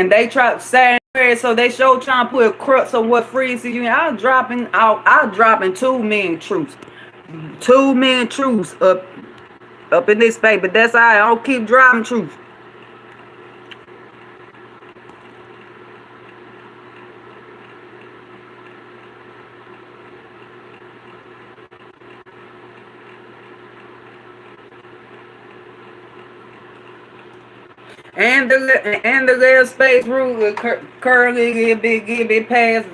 and they try Saturday, so they show trying to put a crux of what freezes you. I'm dropping out. I'm dropping 2 million truths, 2 million truths up in this paper. That's all right. I don't keep dropping truths. And the little space rule currently give it past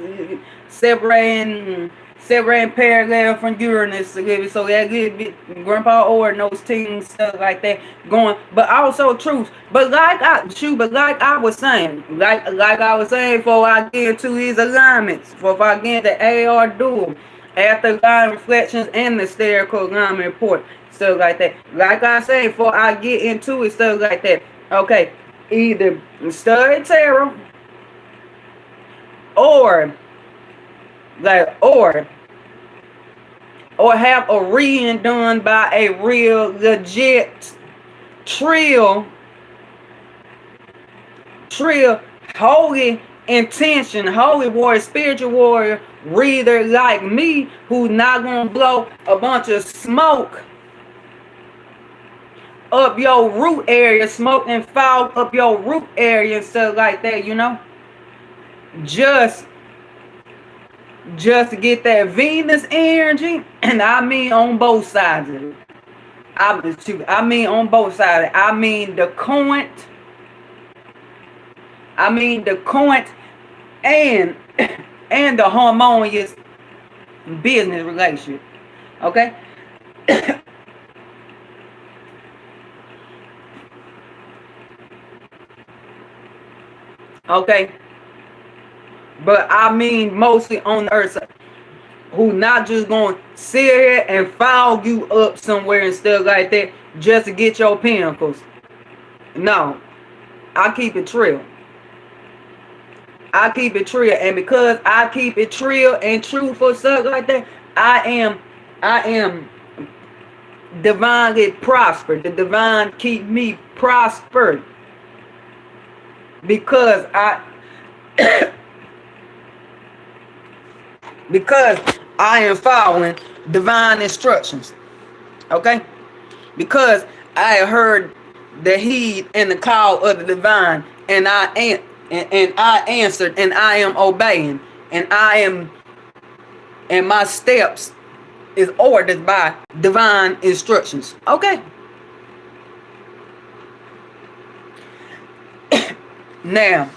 separating parallel from Uranus, so that give it Grandpa or those things stuff like that going, but also truth. But like I was saying, before I get into these alignments, before I get the AR dual, after line reflections and the Asterical alignment report, stuff like that. Like I say, before I get into it, stuff like that. Okay, either study tarot or like or have a reading done by a real legit trill holy intention, holy warrior, spiritual warrior reader like me, who's not gonna blow a bunch of smoke up your root area, smoke and fog up your root area and stuff like that, just to get that Venus energy. And I mean on both sides of it. I mean on both sides. I mean the current and and the harmonious business relationship. Okay? Okay? But I mean mostly on the earth side, who not just going to sit here and fog you up somewhere and stuff like that just to get your pinnacles. No, I keep it trill. I keep it trill, and because I keep it trill and truthful stuff like that, I am divinely prospered. The divine keep me prospered because because I am following divine instructions. Okay? Because I heard the heed and the call of the divine, and I answered, and I am obeying, and my steps is ordered by divine instructions. Okay? Now,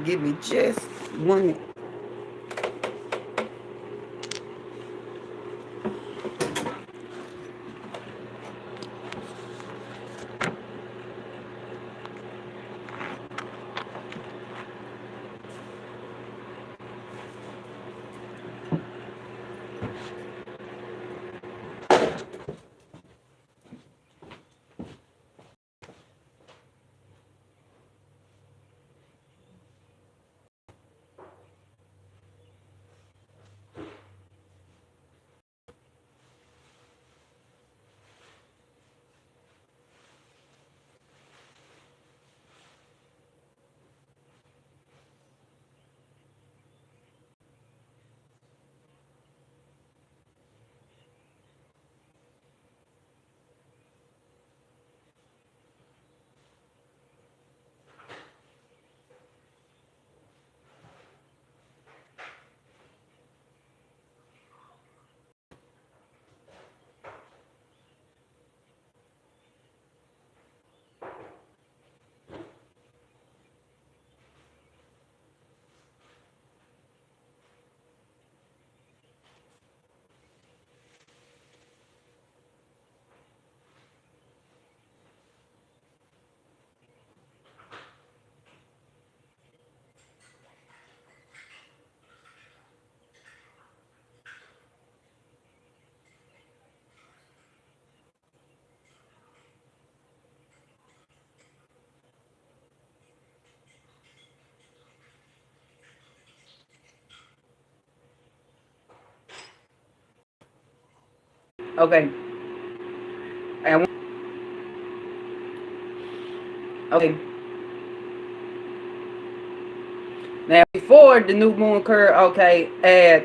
give me just 1 minute. Okay. And Okay. Now before the new moon occurred, okay, at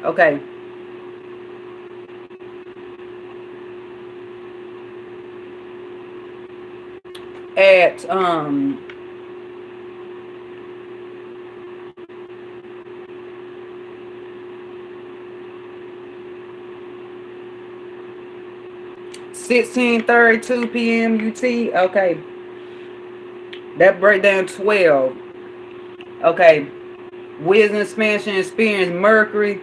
okay. At 16:32 p.m. UT. Okay. That break down 12. Okay. Wisdom expansion experience Mercury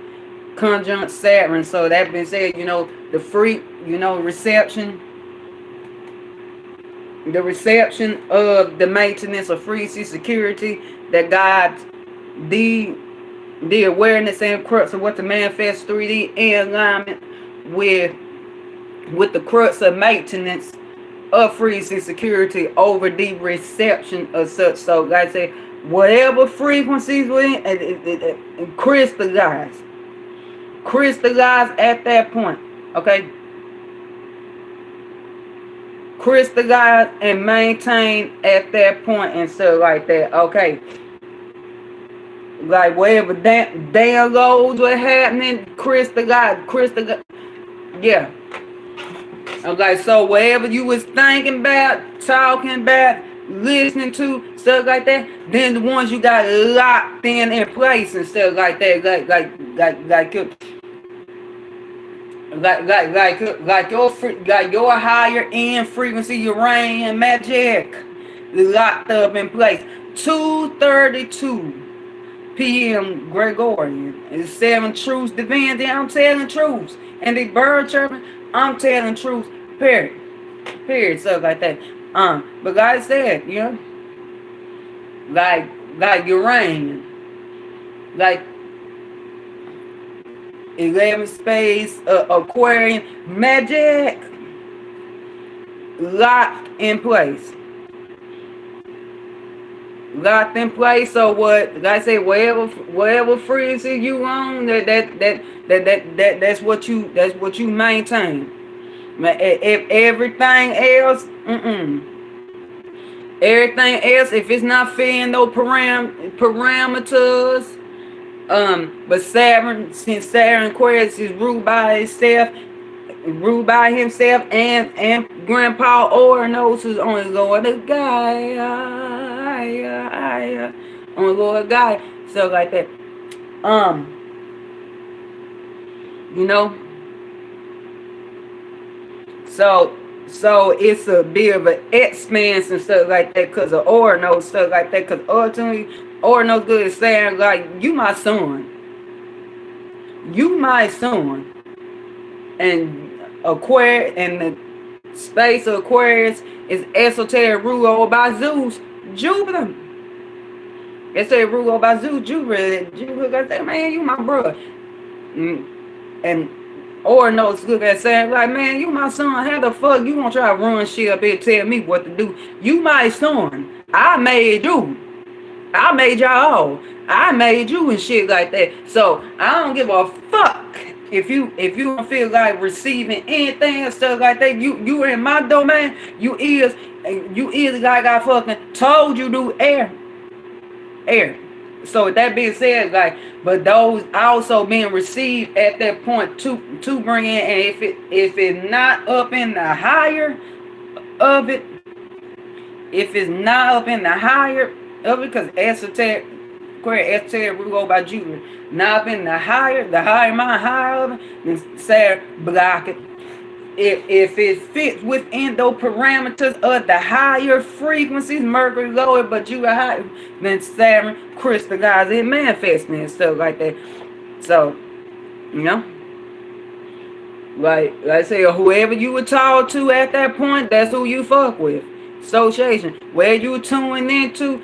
conjunct Saturn. So that being said, the free, reception. The reception of the maintenance of frequency security that guides the awareness and crux of what to manifest 3D in alignment with the crux of maintenance of frequency security over the reception of such. So like I say, whatever frequencies within crystallize at that point. Okay. Crystallize and maintain at that point and stuff like that. Okay. Like whatever downloads were happening, crystallize. Yeah. Okay, so whatever you was thinking about, talking about, listening to, stuff like that, then the ones you got locked in place and stuff like that, like your higher end frequency, uranium, Magick, locked up in place. 2:32 p.m. Gregorian. It's 7 truths divinity. I'm telling truths, and the bird chirping. I'm telling truths. Period. Stuff like that. But like I said, like uranium, like 11 space, Aquarian, Magick, locked in place. Locked in place. So what? Like I say, whatever frequency you on, that's what you maintain. If everything else, if it's not fitting no parameters, but since Saturn Aquarius is ruled by himself, and Grandpa Uranus is on the Lord of Gaia, on the Lord of Gaia, stuff like that. So it's a bit of an expanse and stuff like that because of Uranus, stuff like that. Because ultimately, Uranus good is saying like, you my son, and Aquarius and the space of Aquarius is esoteric ruled by Zeus, Jupiter. It's a ruled by Zeus, Jupiter. Jupiter say, man, you my brother, and. Or no, it's good at saying, like, man, you my son. How the fuck you gonna try to run shit up here and tell me what to do? You my son. I made you. I made y'all. I made you and shit like that. So I don't give a fuck if you don't feel like receiving anything and stuff like that. You in my domain. You is like I fucking told you to air. So with that being said, like, but those also being received at that point to bring in, and if it's not up in the higher of it, because esoteric rule by Jupiter, not up in the higher mind, higher of it, then Saturn block it. If it fits within those parameters of the higher frequencies, Mercury lower, but Jupiter higher, then Saturn crystallizes it, manifesting and stuff like that. So, like I say, whoever you were taught to at that point, that's who you fuck with. Association, where you tuning into,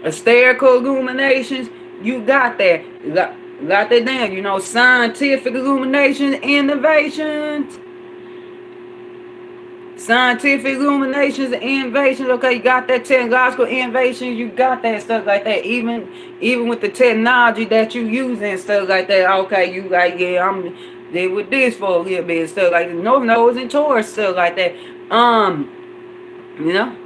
Asterical illuminations, you got that. Got that down, scientific illuminations, innovations. Scientific illuminations and innovations, okay, you got that technological innovation, you got that stuff like that. Even with the technology that you use and stuff like that, okay, you like, yeah, Did with this for a little bit and stuff like that. No nose and Taurus stuff like that. You know,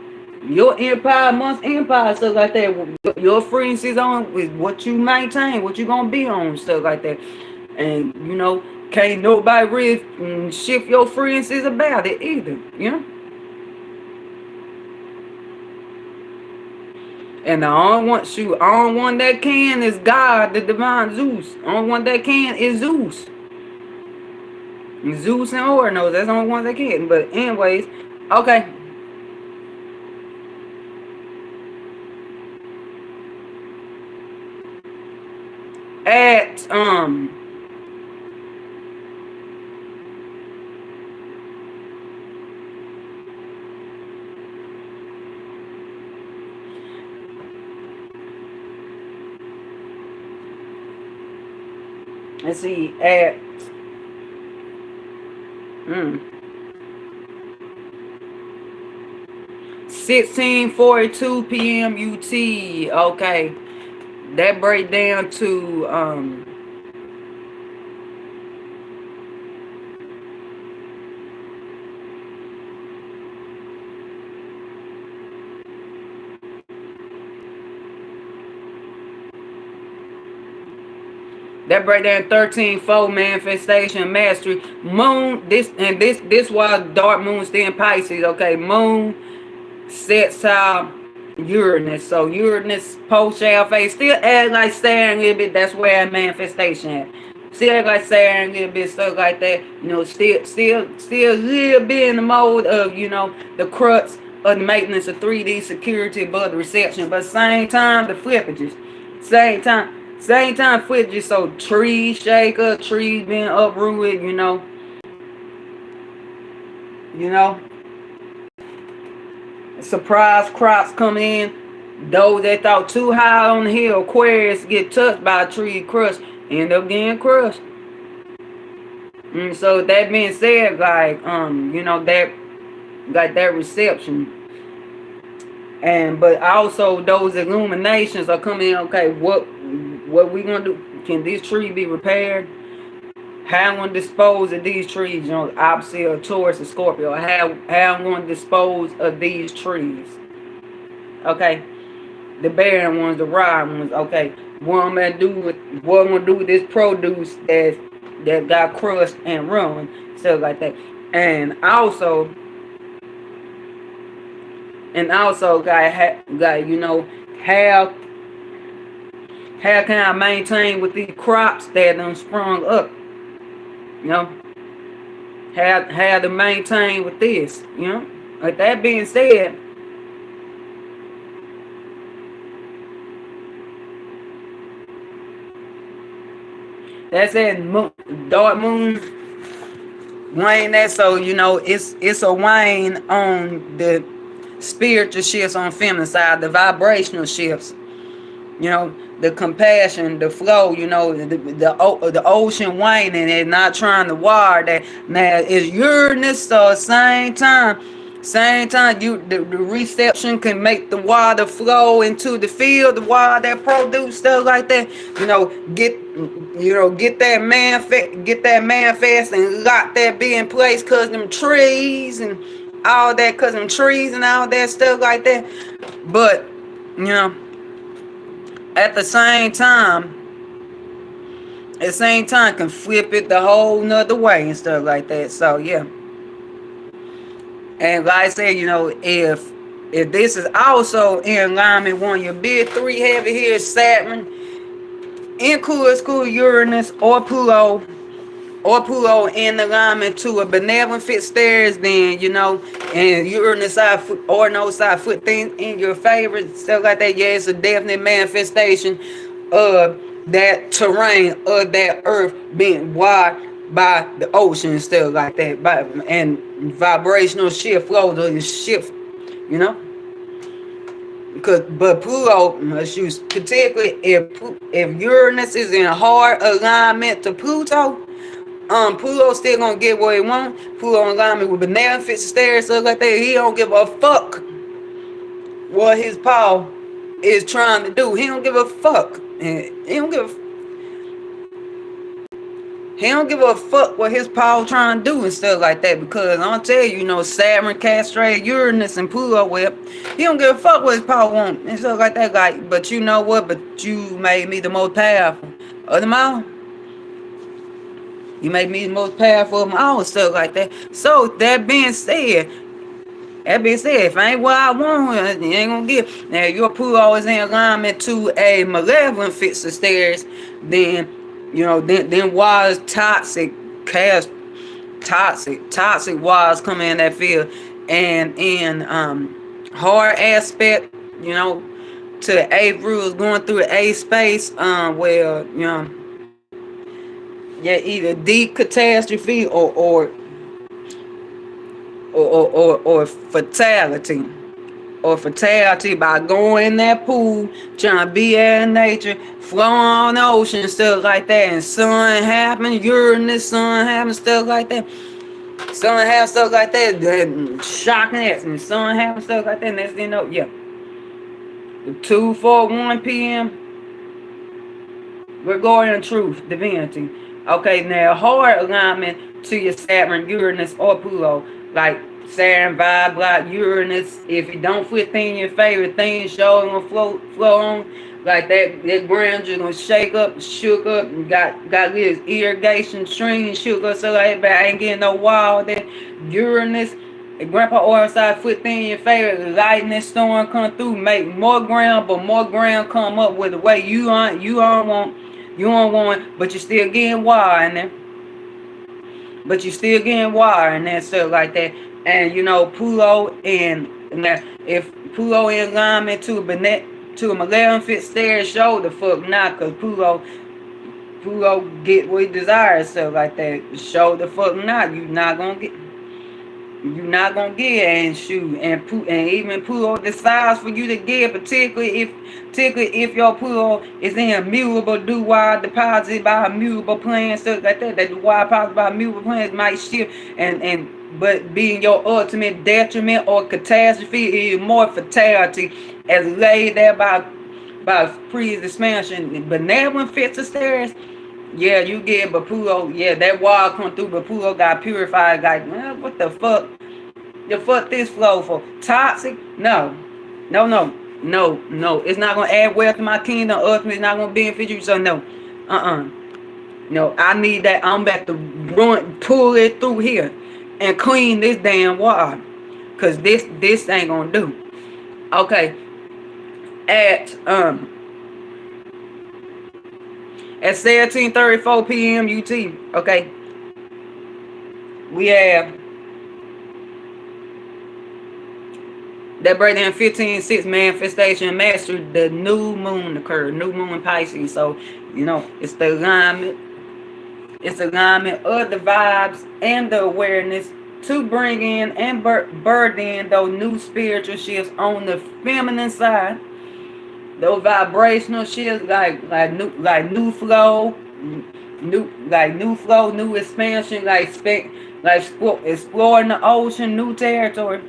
your empire amongst empire stuff like that. Your frequencies on with what you maintain, what you gonna be on stuff like that. And you know, can't nobody really shift your frequencies about it either. You know. And the only one that can is God, the divine Zeus. The only one that can is Zeus. Zeus and Horary, that's the only ones that can. But anyways, okay. At let's see, at 16:42 p.m. UT. Okay, that break down to that breakdown 13-4 manifestation mastery. Moon, this was dark moon still in Pisces. Okay, moon sets out Uranus. So Uranus post shall face still act like Saturn a little bit. That's where manifestation at. Still act like Saturn a little bit, stuff like that. You know, still a little bit in the mode of, you know, the crux of the maintenance of 3D security above the reception. But same time the flippages. Same time footage, so trees shaker, trees being uprooted, you know, surprise crops coming in. Those that thought too high on the hill, Aquarius, get touched by a tree crushed, end up getting crushed. And so that being said, like you know, that reception. And but also those illuminations are coming in. Okay, what we gonna do? Can this tree be repaired? How I'm gonna dispose of these trees? You know, opposite of Taurus and Scorpio. How I'm gonna dispose of these trees? Okay, the barren ones, the raw ones. Okay, what I'm gonna do with this produce that got crushed and ruined, stuff like that. And also got you know, how can I maintain with these crops that done sprung up? You know, how to maintain with this? You know, like that being said, that's that dark moon wane. That so you know it's a wane on the spiritual shifts on feminine side, the vibrational shifts. You know, the compassion, the flow, you know, the ocean waning and not trying to wire that. Now, it's Uranus, so same time, the reception can make the water flow into the field, the water that produce stuff like that. You know, get that manifest and lock that be in place, cause them trees and all that, cause them trees and all that stuff like that. But you know, at the same time can flip it the whole nother way and stuff like that. So yeah. And like I said, you know, if this is also in alignment with one of your big three heavy here, Saturn, includes Uranus or Pluto in alignment to a benevolent fit stairs, then you know, and Uranus side foot or no side foot thing in your favor, stuff like that. Yeah, it's a definite manifestation of that terrain of that earth being wired by the ocean and stuff like that, and vibrational shift flow to shift, you know. But Pluto, particularly if Uranus is in hard alignment to Pluto, Pluto still gonna get what he want. Pluto in alignment with benevolent fit stairs, stuff like that. He don't give a fuck what his Paul is trying to do. He don't give a fuck. He don't give He don't give a fuck what his power trying to do and stuff like that. Because I'm tell you, Saturn castrate Uranus and Pluto with. He don't give a fuck what his power want and stuff like that. Like, but you know what? But you made me the most powerful of them all. You made me the most powerful of them all and stuff like that. So that being said, if I ain't what I want, you ain't gonna get. Now your Pluto is in alignment to a malevolent fixed stairs, then then wise toxic wise come in that field, and in hard aspect, to the eighth rules going through the eighth space, where either deep catastrophe or fatality. Or fatality by going in that pool, trying to be out in nature, flow on the ocean, stuff like that. And sun happen, Uranus, sun happen, stuff like that. Sun happen, stuff like that. Shocking ass. And sun happen, stuff like that. Next thing you know, yeah. 2:41 p.m. Gregorian truth, divinity. Okay, now hard alignment to your Saturn, Uranus, or Pluto. Like Saturn vibe like Uranus. If it don't fit in your favorite things, show gonna flow on. Like that ground just gonna shake up, shook up, and got this irrigation stream shook up, so like, but I ain't getting no wild that Uranus. If Grandpa or side foot in your favorite lightning storm come through, make more ground, but more ground come up with the way you don't want, but you still getting wire in there. But you still getting wire and that stuff like that. And Pluto and if Pluto in alignment to a malevolent fit stare, show the fuck not, cause Pluto get what he desires, stuff like that. Show the fuck not. You're not gonna get and shoot and even Pluto decides for you to get, particularly if your Pluto is in a mutable do-wide deposit by a mutable plan, stuff like that. That do-wide deposit by mutable plans might shift but being your ultimate detriment or catastrophe is more fatality as laid there by previous expansion. Benevolent fits stairs. Yeah, you get, but Pluto, that wall come through, but Pluto got purified. Like, man, what the fuck? The fuck this flow for? Toxic? No. It's not gonna add wealth to my kingdom. Ultimately, it's not gonna benefit you. So no, no. I need that. I'm about to pull it through here, and clean this damn water, cause this ain't gonna do. Okay. At 17:34 p.m. UT, okay, we have that breakdown 15:6 manifestation mastery. The new moon occurred, new moon Pisces. So it's the alignment. It's the alignment of the vibes and the awareness to bring in and birth in those new spiritual shifts on the feminine side. Those vibrational shifts like new flow, new expansion, like exploring the ocean, new territory.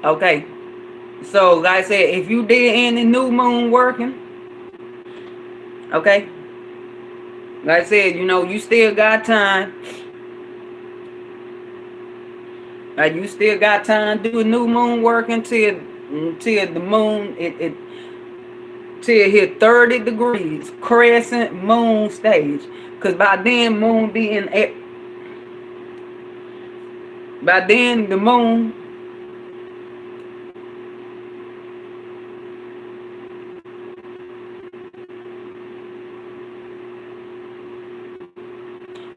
Okay, so like I said, if you did any new moon working, okay, like I said, you still got time. Like you still got time to do a new moon work until the moon till it hit 30 degrees crescent moon stage, because by then moon be in by then the moon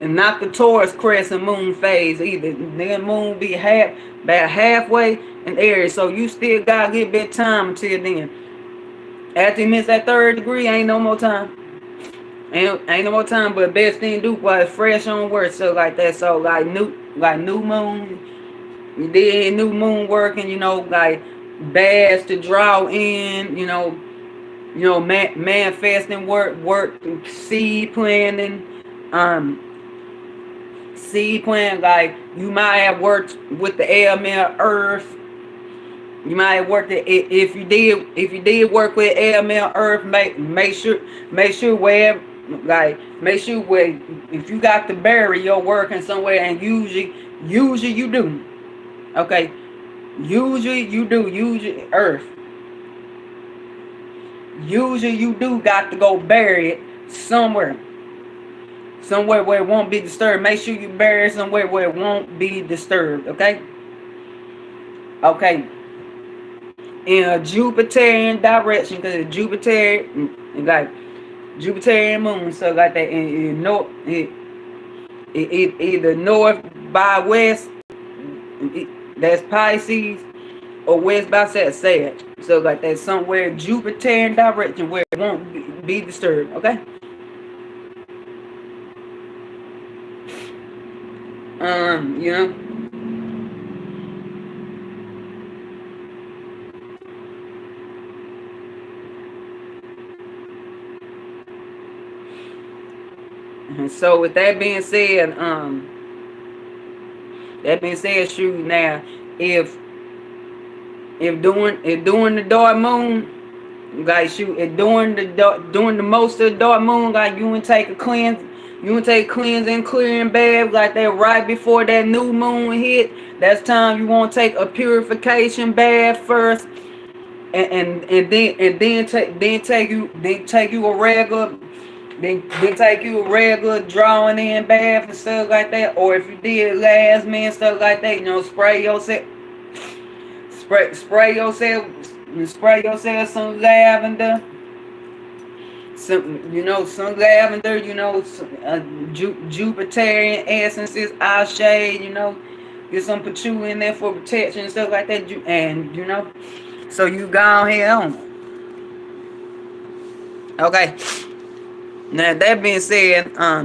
and not the Taurus crescent moon phase either. Then moon be about halfway in Aries, so you still gotta get a bit of time until then. After you miss that 3rd degree, ain't no more time. Ain't no more time, but best thing to do while it's fresh on work, so like that. So like new moon, you did new moon working, like baths to draw in, manifesting work, seed planting, like you might have worked with the element of earth. You might have worked it if you did work with element of earth. Make sure Like, make sure where if you got to bury your work in somewhere, and usually you do. Okay, usually you do. Usually Earth. Usually you do got to go bury it somewhere. Somewhere where it won't be disturbed. Make sure you bury it somewhere where it won't be disturbed. Okay. Okay. In a Jupiterian direction, because Jupiter, like Jupiterian moon, so like that. In north, it either north by west, that's Pisces, or west by Sag. So like that, somewhere Jupiterian direction where it won't be disturbed. Okay. You know. And so with that being said, shoot now, if during the dark moon, like shoot, if during the most of the dark moon, like you want to take a cleanse, you want to take cleansing, clearing bath, like that right before that new moon hit. That's time you want to take a purification bath first, and then take you a regular. Then take you a regular drawing in bath and stuff like that. Or if you did last minute stuff like that, you know, spray yourself some lavender. Some lavender, Jupiterian essences, shade, get some patchouli in there for protection and stuff like that. And so you go ahead on. Okay. Now that being said, now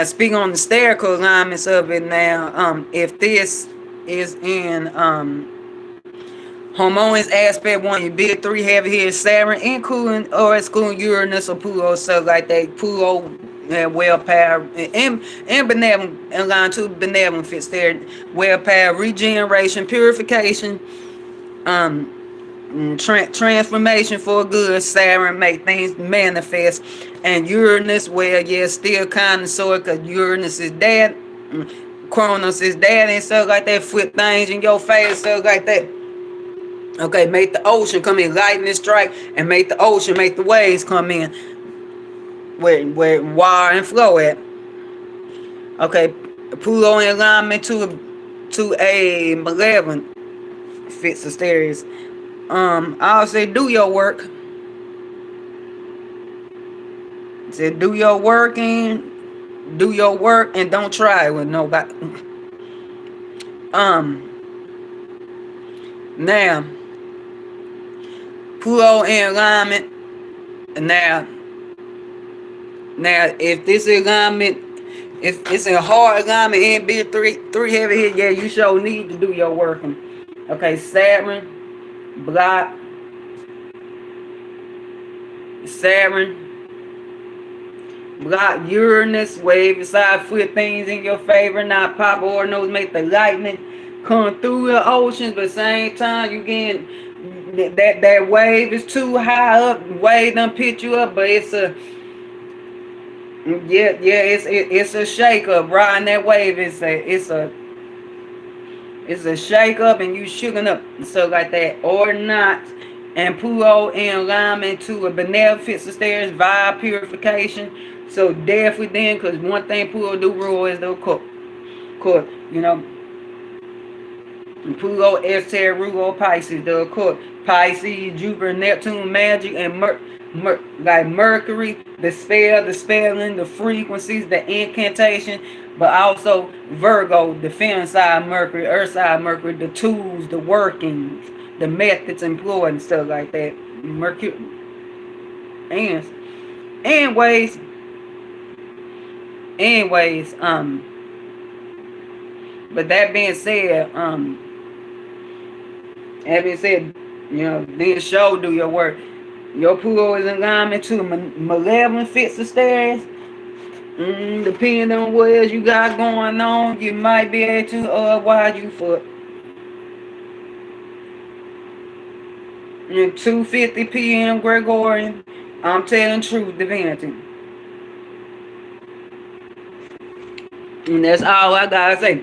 speaking on the Asterical alignments of it now, if this is in harmonious aspect one, you big 3 heavy here Saturn, including or excluding Uranus or Pluto, stuff like that. Pluto, well power and benevolent, aligned to benevolent fits there. Well power, regeneration, purification, transformation for good. Saturn make things manifest, and Uranus, well, yeah, still kind of sort, because Uranus is dad, Cronus is dad, and stuff like that. Flip things in your face, stuff like that. Okay, make the ocean come in, lightning strike, and make the waves come in where water and flow at. Okay, Pluto in alignment to a malevolent fits the stereos. I'll say do your work. Say do your work and don't try with nobody. Now Pluto in alignment. Now if this alignment, if it's a hard alignment and be three heavy hit, yeah, you sure need to do your working. Okay, Saturn block, Uranus, wave aside, flip things in your favor, not pop or nose, make the lightning come through the oceans, but same time you getting that wave is too high up, wave done pitch you up, but it's a it's a shake up. Riding that wave it's a shake up, and you shooting up and stuff like that, or not. And Pluto in alignment to a beneficent stairs, vibe purification. So definitely then, because one thing Pluto do rule is the cook. Pluto, Esther, Rugo, Pisces, the court. Pisces, Jupiter, Neptune, Magick, and Mercury, the spell, the spelling, the frequencies, the incantation, but also Virgo, the Femme side Mercury, Earth side Mercury, the tools, the workings, the methods employed and stuff like that. Mercury. Anyways, but that being said, then show do your work. Your Pluto is in alignment to malevolent fits the stairs. Depending on what else you got going on, you might be able to wide you foot. 2:50 p.m. Gregorian. I'm telling truth, divinity. And that's all I gotta say.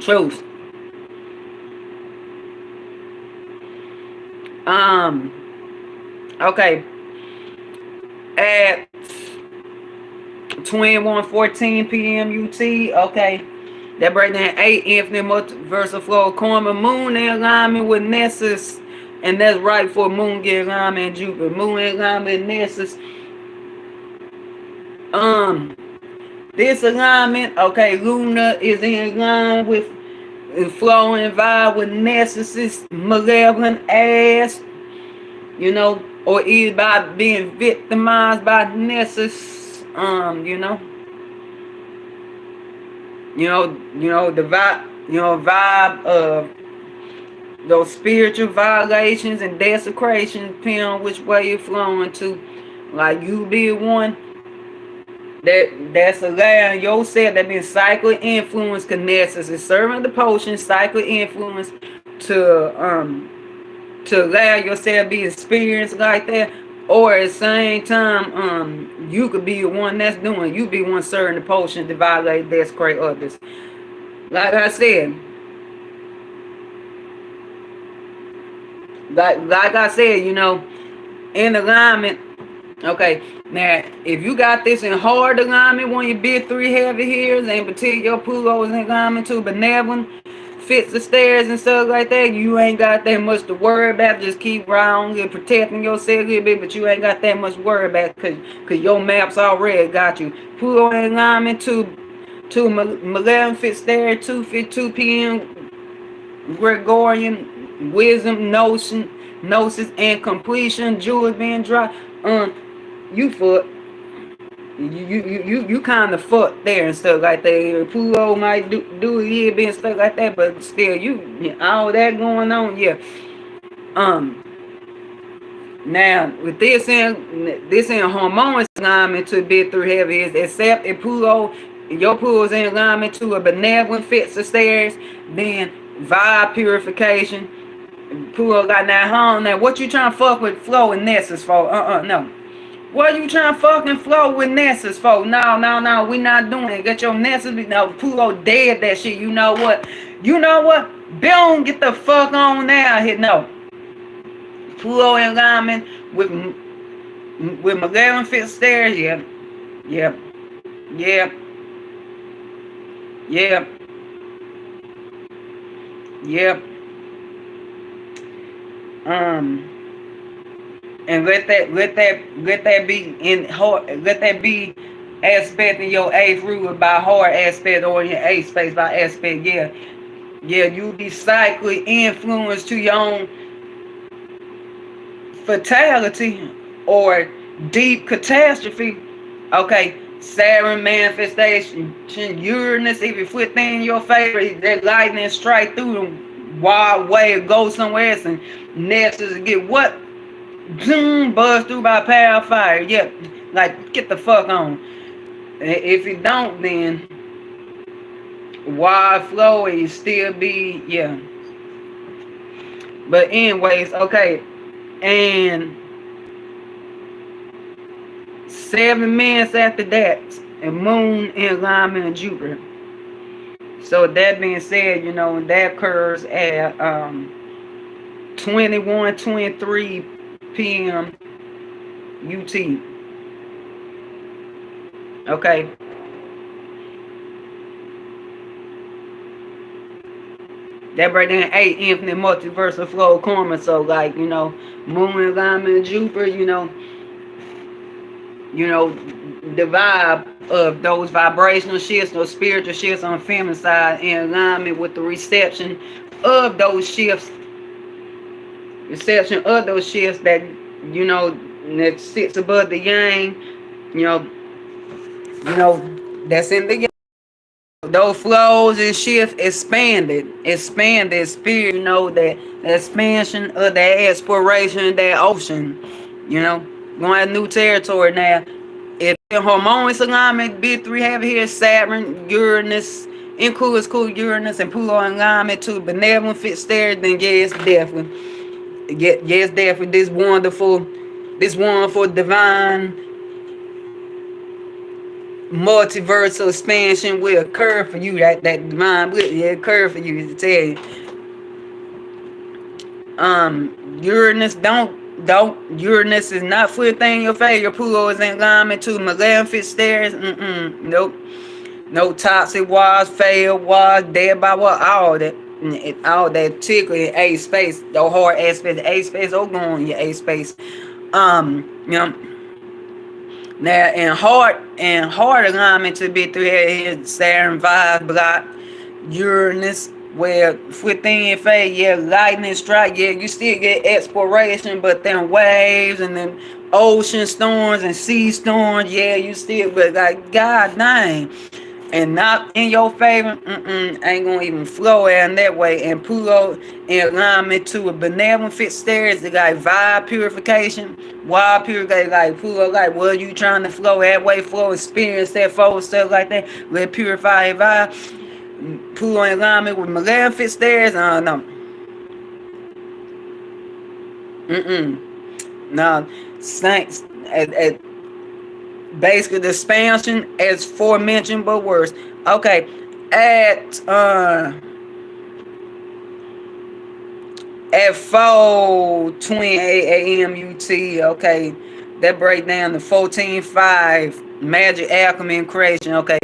Truth. Okay. At 21:14 p.m. UT, okay. That break down 8 infinite multiversal flow karma. Moon in alignment with Nessus. And that's right for Moon get alignment and Jupiter. Moon in alignment with Nessus. This alignment, okay, Luna is in line with flow and vibe with Nessus' malevolent ass, you know, or either by being victimized by Nessus, you know, the vibe of those spiritual violations and desecrations, depending on which way you're flowing to. Like you be one that's allowing yourself that been cyclic influence connects is serving the potion, cyclic influence to allow yourself to be experienced like that. Or at the same time, you could be the one that's doing, you be one serving the potion to violate, desecrate others. Like I said, you know, in alignment. Okay, now if you got this in hard alignment, when you big 3 heavy hairs, and particularly your Pluto is in alignment to benevolent, fits the stairs and stuff like that, you ain't got that much to worry about. Just keep around and protecting yourself a little bit, but you ain't got that much to worry about because your maps already got you. Pluto in alignment to malevolent, fits stairs, 2:52 p.m. Gregorian, wisdom, gnosis, and completion, jewels being dry. You fuck. You kind of fucked there and stuff like that. Pluto might do a little bit and stuff like that, but still, you all that going on, yeah. Now with this in harmonious alignment to big 3 heavy is, except if your Pluto's in alignment to a benevolent fits the stairs, then vibe purification. Pluto got that home. Now what you trying to fuck with flow and Nessus for? No. What you trying to fucking flow with Nessus for? No, we not doing it. Get your Nessus. No, Pluto dead that shit. You know what? Boom, get the fuck on now here. No. Pluto in alignment with malevolent fit stairs. Yeah. And let that be aspecting your 8th ruler by hard aspect, or your 8th space by aspect. Yeah, you be cyclically influenced to your own fatality or deep catastrophe. Okay, Saturn manifestation, Uranus, if you flip thing in your favor, that lightning strike through them wild way, go somewhere else, and Nessus get what? Zoom, buzz through by power of fire. Yep, like get the fuck on. If you don't, then wild flow, you still be, yeah. But anyways, okay, and 7 minutes after that, a moon in alignment in Jupiter. So that being said, you know, that occurs at 21:23 p.m. UT. Okay. That break down 8 infinite multiversal flow karma. So like, you know, moon in alignment in Jupiter, you know, the vibe of those vibrational shifts, those spiritual shifts on the feminine side in alignment with the reception of those shifts that, you know, that sits above the yang, you know, that's in the yang. Those flows and shifts expanded spirit, you know, that expansion of that exploration, that ocean, you know, going to new territory now. If in harmonious alignment, big 3 heavy here, Saturn, Uranus, includes cool Uranus and Pluto in alignment to benevolent fit stairs, then yes, definitely. yes, therefore this wonderful divine multiversal expansion will occur for you. That divine will occur for you, to tell you. Uranus Uranus is not for a thing in your favor. Pluto is in alignment to maleficent stairs. Nope. No toxic wars, failed wars, dead by what, all that tickle in A space, the hard aspect of A space, go on your A space. Now in hard alignment to be through here, Saturn vibes block Uranus, where within phase, lightning strike, you still get exploration, but then waves and then ocean storms and sea storms, you still, but like, god dang, and not in your favor, ain't gonna even flow in that way. And Pluto in alignment to a benevolent fit stairs, it's like vibe purification, wild purification, like Pluto, like, what you trying to flow that way, flow, experience that forward, stuff like that, let purify your vibe. Pluto in alignment with maleficent stairs, no. No, saints, basically the expansion as forementioned but worse. Okay, at 4:28 a.m. UT, okay, that break down to 14:5 Magic, alchemy, and creation. Okay,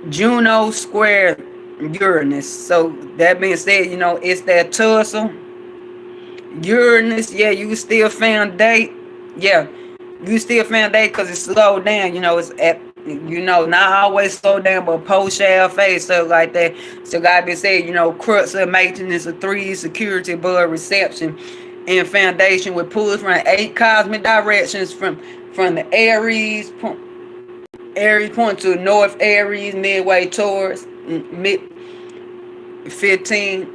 Juno square Uranus. So that being said, it's that tussle. Uranus, you still found date. You still found that because it's slowed down, it's at, not always slow down, but post-shell phase, stuff like that. So God been saying, crux of maintenance of 3 security above reception and foundation with pulls from 8 cosmic directions from the Aries point to North Aries, midway Taurus, mid 15,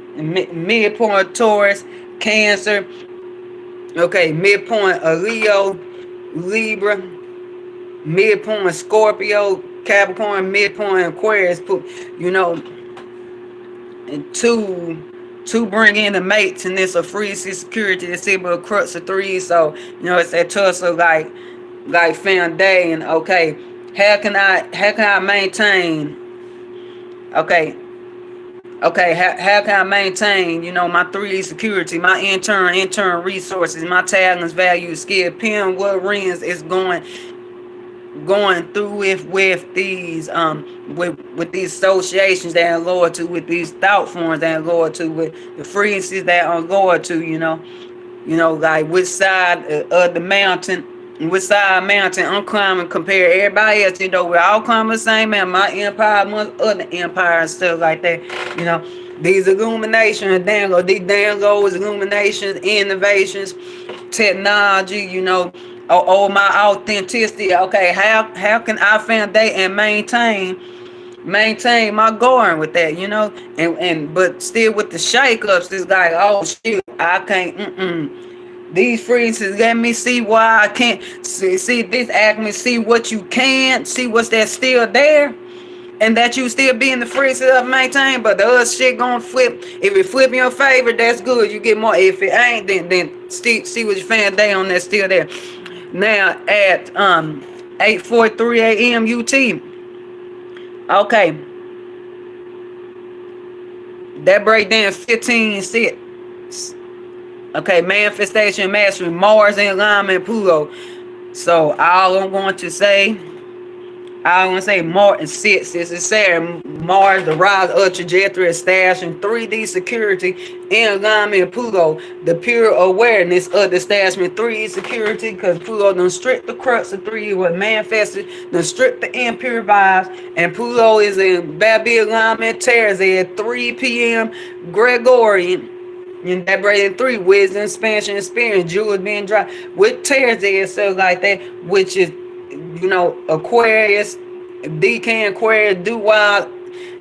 midpoint Taurus, Cancer, okay, midpoint of Leo, Libra, midpoint Scorpio, Capricorn, midpoint Aquarius, and two bring in the mates, and it's a free security, the symbol of crux of 3. So it's that tussle, like found day. And okay, how can I maintain? Okay, how can I maintain, my 3 security, my internal resources, my talents, values, skill, pen, what rings is going through with these with these associations that I'm loyal to, with these thought forms that I'm loyal to, with the frequencies that I'm loyal to, like which side of the mountain. Which side mountain I'm climbing compared to everybody else, we're all climbing the same mountain. My empire amongst other empires and stuff like that, These illuminations, these downloads, illuminations, innovations, technology, or my authenticity. Okay, how can I foundate and maintain my going with that, and but still with the shakeups, it's like, oh shit, I can't. These frequencies let me see why I can't see this alchemy, see what you can, see what's that still there, and that you still be in the frequency of maintain. But the other shit gonna flip. If it flip in your favor, that's good. You get more. If it ain't, then see what you found day on that's still there. Now at 8:43 a.m. UT. Okay. That break down 15:6. Okay, manifestation, mastery, Mars in alignment, Pluto. So all I'm going to say Mars and 6. This is Saturn, Mars, the rise of trajectory, establishing 3D security in alignment, Pluto, the pure awareness of the establishment 3D security, because Pluto done stripped the crux of 3D, what manifested, done stripped the impure vibes, and Pluto is in Babylon alignment, Terrace at 3 p.m. Gregorian. And that braided 3, wisdom, expansion, experience, jewels being dry with tears and stuff like that, which is, Aquarius, Decan, Aquarius, do wild,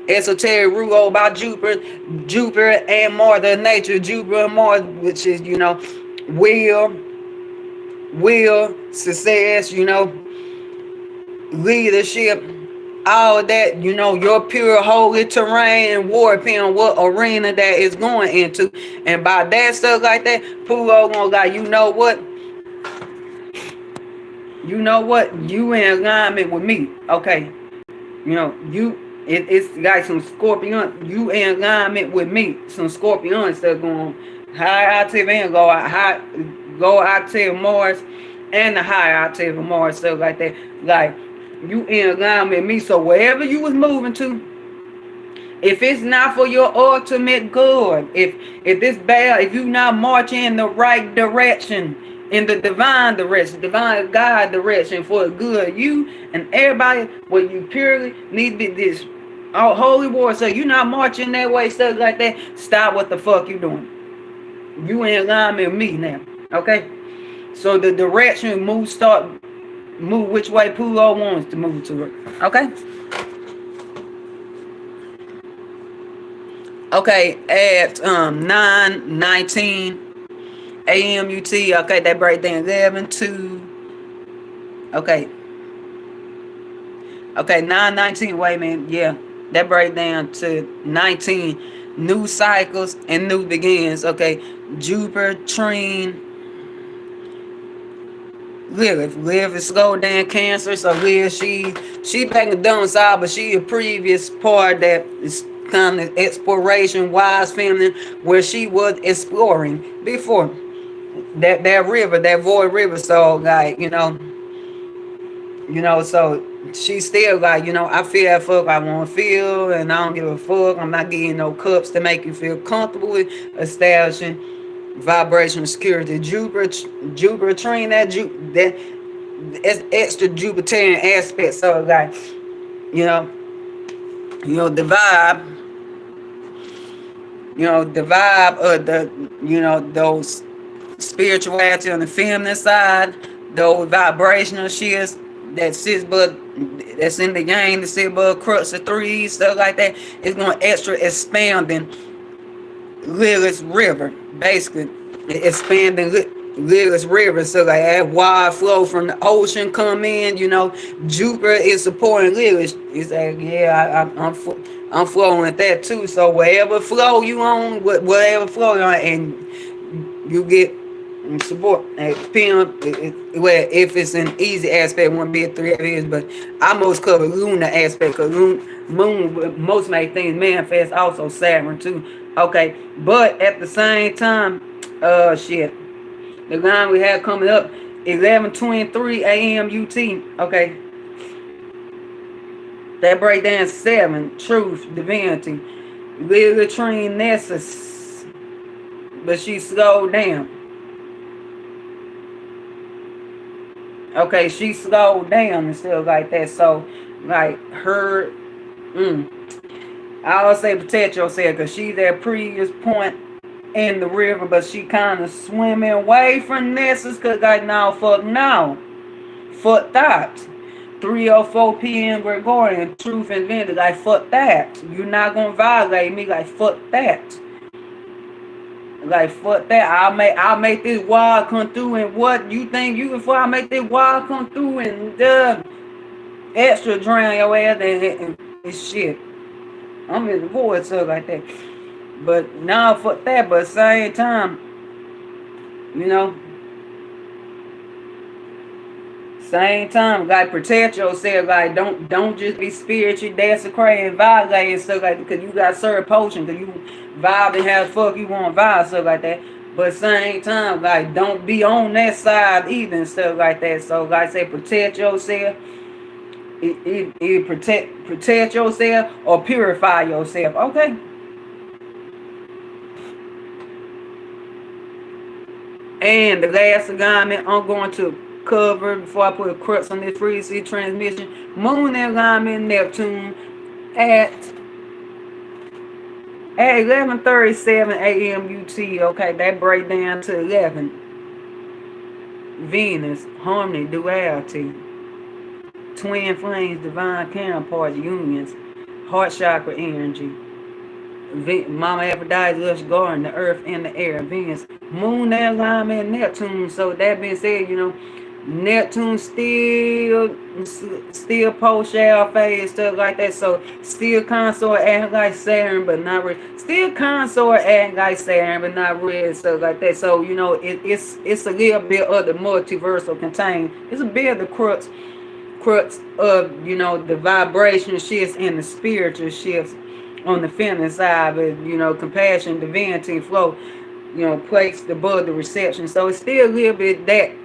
esoteric, rule about Jupiter and Mars, the nature of Jupiter and Mars, which is, will, success, leadership, all that, you know, your pure holy terrain and warping what arena that is going into. And by that stuff like that, Pluto gonna like, you know what? You know what? You in alignment with me. Okay. You know, it's like some Scorpion. You in alignment with me. Some Scorpion stuff going high octave and go octave Mars and the high octave of Mars, stuff like that. Like you in alignment with me. So wherever you was moving to, if it's not for your ultimate good, if this bad, if you not marching in the right direction, in the divine direction, divine God direction for good, you and everybody, what you purely need to be this holy war. So you not marching that way, stuff like that. Stop what the fuck you doing. You in alignment with me now, okay? So the direction move which way Pluto wants to move to it, okay? Okay, at 9:19 a.m. UT. Okay, that break down 11 to. Okay. Okay, 9:19. Wait a minute. Yeah, that break down to 19 new cycles and new begins. Okay, Jupiter, Trine, Lilith. Lilith is slow down Cancer. So Lilith, she back in the dumb side, but she a previous part that is kind of exploration, wise feminine, where she was exploring before that river, that void river. So like, you know, so she still like, you know, I feel that fuck I want to feel, and I don't give a fuck. I'm not getting no cups to make you feel comfortable with establishing vibrational security. Jupiter train that extra Jupiterian aspect. So like, you know, the vibe. The vibe of the, those spirituality on the feminine side, those vibrational shits that sits but that's in the yang, the sit but crux of threes, stuff like that. It's going extra expanding Lilith's river, basically expanding Lilith's river. So like that wide flow from the ocean come in. Jupiter is supporting Lilith. It's like, yeah, I'm flowing with that too. So wherever flow you on, whatever flow you on, and you get support. Depending well, if it's an easy aspect, it won't be a 3 years, but I most cover lunar aspect, because moon most make things manifest, also Saturn too. Okay, but at the same time, shit, the line we have coming up, 11:23 a.m. UT. Okay, that break down 7, truth, divinity, Lily Trine Nessus, but she slowed down. Okay, she slowed down and stuff like that. So, like her, I always say protect yourself, because she's at previous point in the river, but she kind of swimming away from Nessus, because like, no, fuck that. 3:04 p.m. Gregorian, truth invented, like fuck that. You're not gonna violate me, like fuck that. Like fuck that. I'll make this wild come through, and what you think you can for? I'll make this wild come through and extra drown your ass and shit. I'm in the void, stuff like that. But now fuck that. But at the same time, like protect yourself. Like don't just be spiritually desecrated and violating stuff like that, because you got certain potion, because you vibe and have fuck you want vibe, stuff like that. But at the same time, like don't be on that side either and stuff like that. So like I say, protect yourself. Protect yourself or purify yourself. Okay. And the last alignment I'm going to cover before I put a crux on this frequency transmission. Moon alignment Neptune at 11:37 a.m. UT. Okay, that break down to 11. Venus, harmony, duality, twin flames, divine counterparts, unions, heart chakra energy. Mama Aphrodite, lush garden, the earth and the air. Venus, moon alignment Neptune. So that being said, Neptune still post shell phase, stuff like that. So still consort acting like Saturn, but not really. Still consort acting like Saturn, but not really, stuff like that. So you know, it's a little bit of the multiversal contained. It's a bit of the crux of, you know, the vibration shifts and the spiritual shifts on the feminine side, but you know, compassion, divinity, flow, you know, placed above the reception. So it's still a little bit that.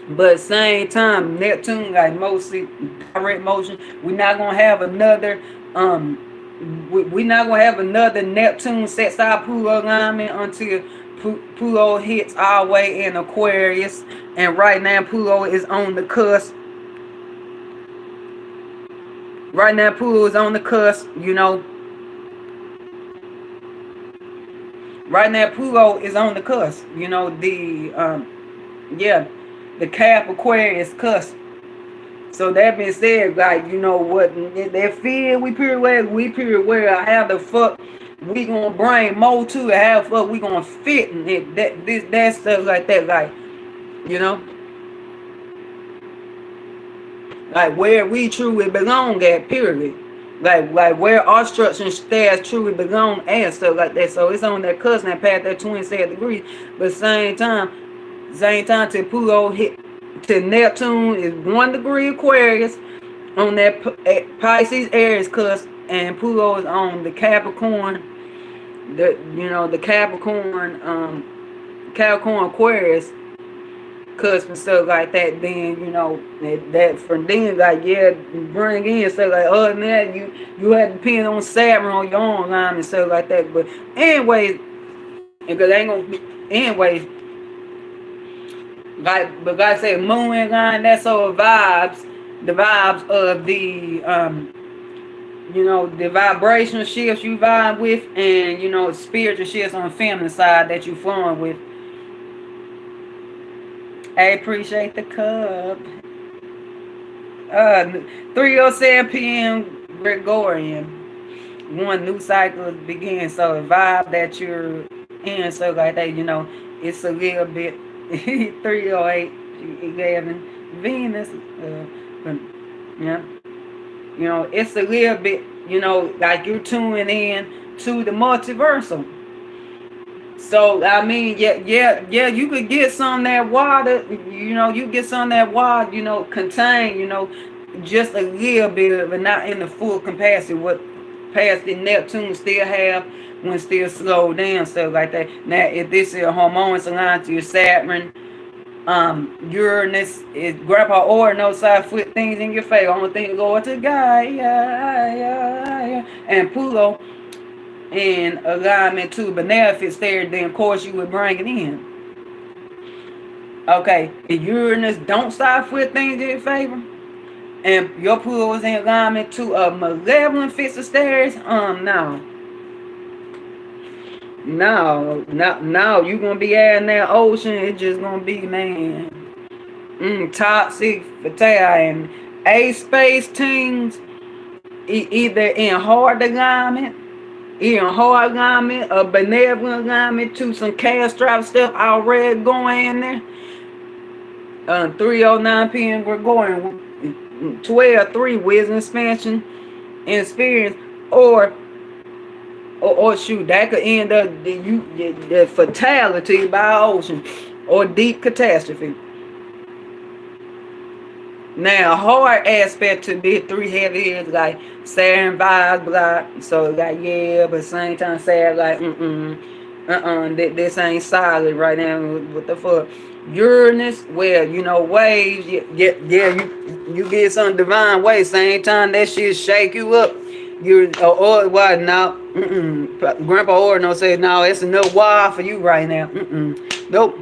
But same time, Neptune, like mostly direct motion. We're not gonna have another we're not gonna have another Neptune sextile Pluto alignment until Pluto hits our way in Aquarius. And right now Pluto is on the cusp. Right now Pluto is on the cusp, you know. Right now Pluto is on the cusp, you know, the Cap Aquarius cusp. So that being said, like, you know what, that fear we pretty well how the fuck we gonna bring more to it, how the fuck we gonna fit in it, that stuff like that, like, you know, like where we truly belong at, period. Like where our structure stairs truly belong and stuff like that. So it's on that cousin that path, that 27 degrees. But same time to Pluto hit to Neptune is 1 degree Aquarius on that Pisces Aries cusp, and Pluto is on the Capricorn, the Capricorn Aquarius cusp and stuff like that. Then you know that from then, like, yeah, bring in stuff like other than that, you had to depend on Saturn on your own line and stuff like that. But anyways, because ain't gonna be anyways. Like I said, moon and line, that's all the vibes of the you know, the vibrational shifts you vibe with, and you know, spiritual shifts on the feminine side that you flowing with. I appreciate the cup. 3:07 p.m. Gregorian. One new cycle begins, so the vibe that you're in, so like that, you know, it's a little bit 3:08, 11 Venus, yeah, you know, it's a little bit, you know, like you're tuning in to the multiversal. So I mean, yeah, you could get some of that water, you know, you know, contain, you know, just a little bit of it, not in the full capacity what past the Neptune still have when still slow down, stuff like that. Now, if this is a harmonious aligned to your Saturn, Uranus is Grandpa or no side foot things in your face. Only thing go to Gaia, and Pluto in alignment to benefics there, then of course you would bring it in. Okay, if Uranus don't side foot things in your favor, and your Pluto is in alignment to a malevolent fixed stairs, no, you're gonna be out in that ocean. It's just gonna be, man, toxic, fatal, and a space teams either in hard alignment, a benevolent alignment to some catastrophic stuff already going in there. 3:09 p.m. we're going 12:03 wisdom expansion and experience, or shoot, that could end up the fatality by ocean or deep catastrophe. Now, hard aspect to be 3 heavy is like Saturn vibes, blah. So like, yeah, but same time Saturn like, this ain't solid right now. What the fuck? Uranus, well, you know, waves, you get some divine waves. Same time that shit shake you up. Or what? No, Grandpa Ordino said, no, it's enough wild for you right now. Nope.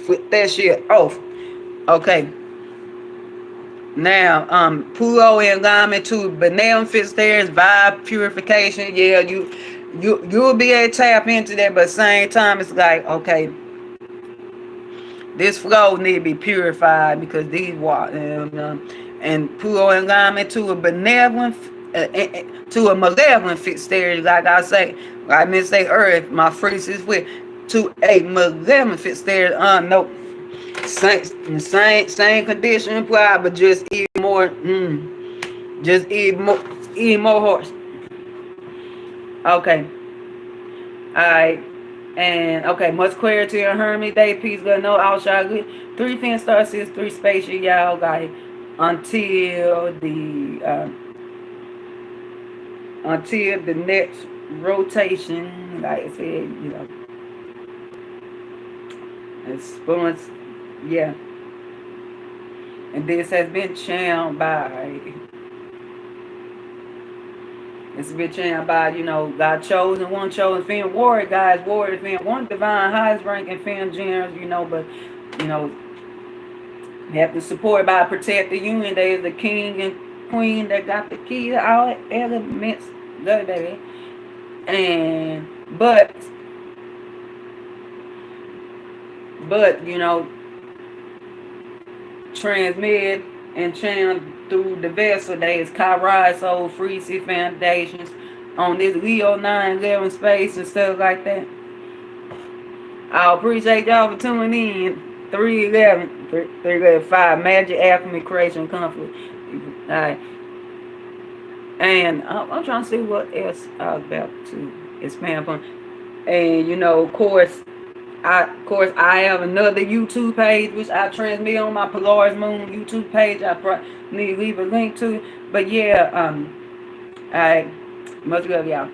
Flip that shit off. Okay. Now, Pluto in alignment to benevolent fixed stairs, vibe purification. Yeah, you'll be able to tap into that, but same time it's like, okay, this flow need to be purified because these water and Pluto in alignment to a malevolent fixed stairs, like I say, like I meant to say earth, my freeze is with to a malevolent fixed stairs. Nope. Same condition applied, but just even more. Just even more horse. Okay. Alright. And okay, much clarity on Hermit Day. Peace, good no outside good. 3 fin star 6, 3 spaceship, y'all like until the next rotation, like I said, you know. Expounsions, yeah. And this has been channeled by, it's been channeled by, you know, God chosen, one chosen, Femme, warrior, guys, warrior, Femme, one divine, highest ranking Femme generals, you know, but, you know, you have to support by protect the union. There's the king and queen that got the key to all elements, baby. And, but, you know, transmit and channel through the vessel that is Horary soul frequency foundations on this Leo 9-11 space and stuff like that. I appreciate y'all for tuning in. 311-5 Magick alchemy creation conflict. Alright. And I'm trying to see what else I was about to expand upon. And you know, of course I have another YouTube page which I transmit on my Polaris Moon YouTube page. I need to leave a link to. But yeah, I much love y'all.